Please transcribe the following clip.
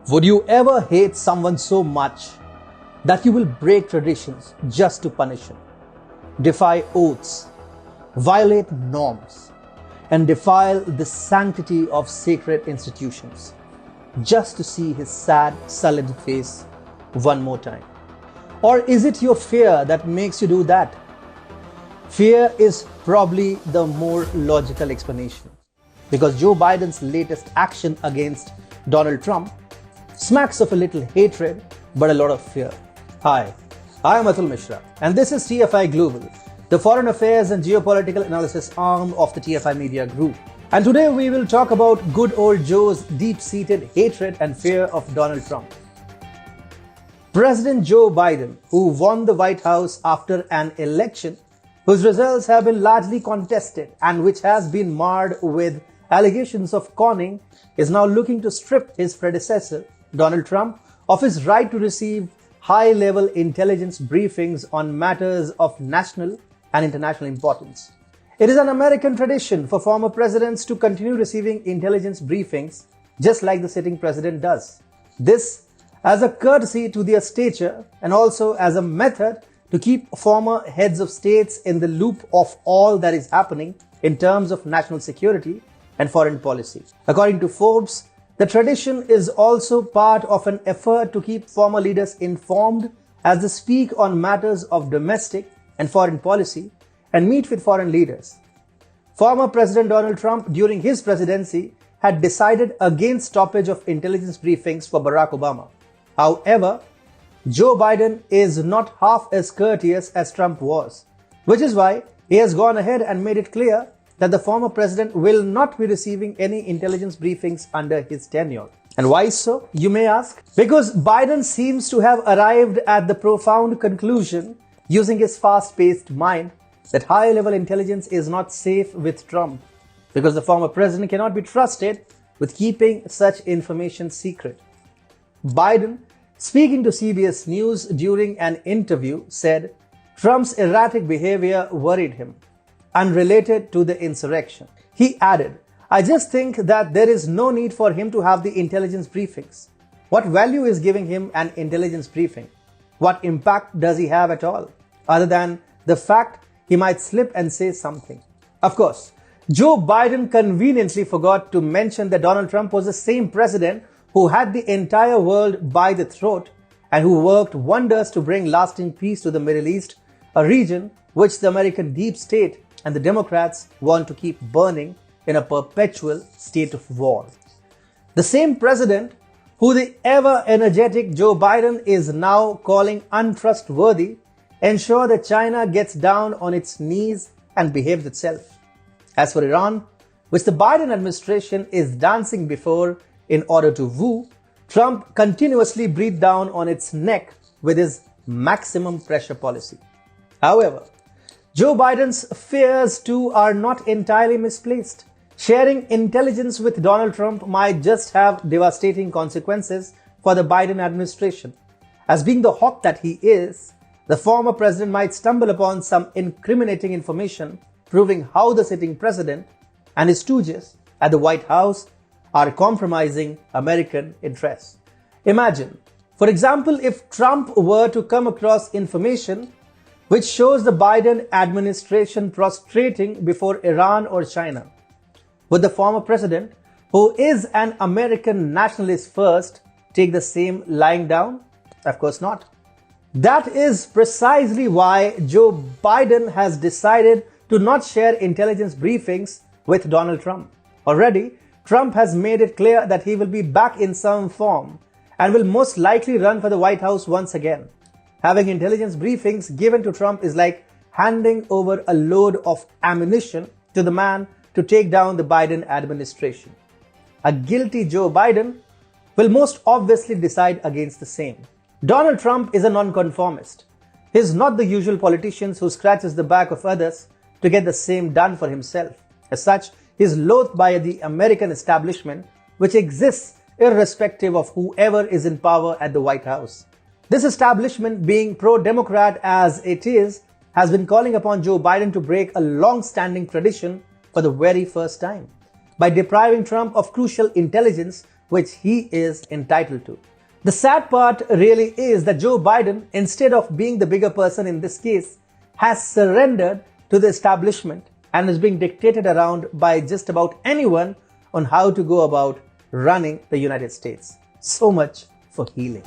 Would you ever hate someone so much that you will break traditions just to punish him, defy oaths, violate norms, and defile the sanctity of sacred institutions just to see his sad, sullen face one more time? Or is it your fear that makes you do that? Fear is probably the more logical explanation, because Joe Biden's latest action against Donald Trump smacks of a little hatred but a lot of fear. Hi, I am Atul Mishra and this is TFI Global, the foreign affairs and geopolitical analysis arm of the TFI Media Group. And today we will talk about good old Joe's deep-seated hatred and fear of Donald Trump. President Joe Biden, who won the White House after an election whose results have been largely contested and which has been marred with allegations of conning, is now looking to strip his predecessor, Donald Trump, of his right to receive high-level intelligence briefings on matters of national and international importance. It is an American tradition for former presidents to continue receiving intelligence briefings just like the sitting president does. This as a courtesy to their stature and also as a method to keep former heads of states in the loop of all that is happening in terms of national security and foreign policy. According to Forbes, the tradition is also part of an effort to keep former leaders informed as they speak on matters of domestic and foreign policy and meet with foreign leaders. Former President Donald Trump, during his presidency, had decided against stoppage of intelligence briefings for Barack Obama. However, Joe Biden is not half as courteous as Trump was, which is why he has gone ahead and made it clear that the former president will not be receiving any intelligence briefings under his tenure. And why so, you may ask? Because Biden seems to have arrived at the profound conclusion, using his fast-paced mind, that high-level intelligence is not safe with Trump, because the former president cannot be trusted with keeping such information secret. Biden, speaking to CBS News during an interview, said Trump's erratic behavior worried him, unrelated to the insurrection. He added, "I just think that there is no need for him to have the intelligence briefings. What value is giving him an intelligence briefing? What impact does he have at all, other than the fact he might slip and say something?" Of course, Joe Biden conveniently forgot to mention that Donald Trump was the same president who had the entire world by the throat and who worked wonders to bring lasting peace to the Middle East, a region which the American deep state and the Democrats want to keep burning in a perpetual state of war. The same president who the ever-energetic Joe Biden is now calling untrustworthy ensure that China gets down on its knees and behaves itself. As for Iran, which the Biden administration is dancing before in order to woo, Trump continuously breathed down on its neck with his maximum pressure policy. However, Joe Biden's fears too are not entirely misplaced. Sharing intelligence with Donald Trump might just have devastating consequences for the Biden administration. As being the hawk that he is, the former president might stumble upon some incriminating information proving how the sitting president and his stooges at the White House are compromising American interests. Imagine, for example, if Trump were to come across information which shows the Biden administration prostrating before Iran or China. Would the former president, who is an American nationalist first, take the same lying down? Of course not. That is precisely why Joe Biden has decided to not share intelligence briefings with Donald Trump. Already, Trump has made it clear that he will be back in some form and will most likely run for the White House once again. Having intelligence briefings given to Trump is like handing over a load of ammunition to the man to take down the Biden administration. A guilty Joe Biden will most obviously decide against the same. Donald Trump is a nonconformist. He is not the usual politician who scratches the back of others to get the same done for himself. As such, he is loathed by the American establishment, which exists irrespective of whoever is in power at the White House. This establishment, being pro-Democrat as it is, has been calling upon Joe Biden to break a long-standing tradition for the very first time by depriving Trump of crucial intelligence which he is entitled to. The sad part really is that Joe Biden, instead of being the bigger person in this case, has surrendered to the establishment and is being dictated around by just about anyone on how to go about running the United States. So much for healing.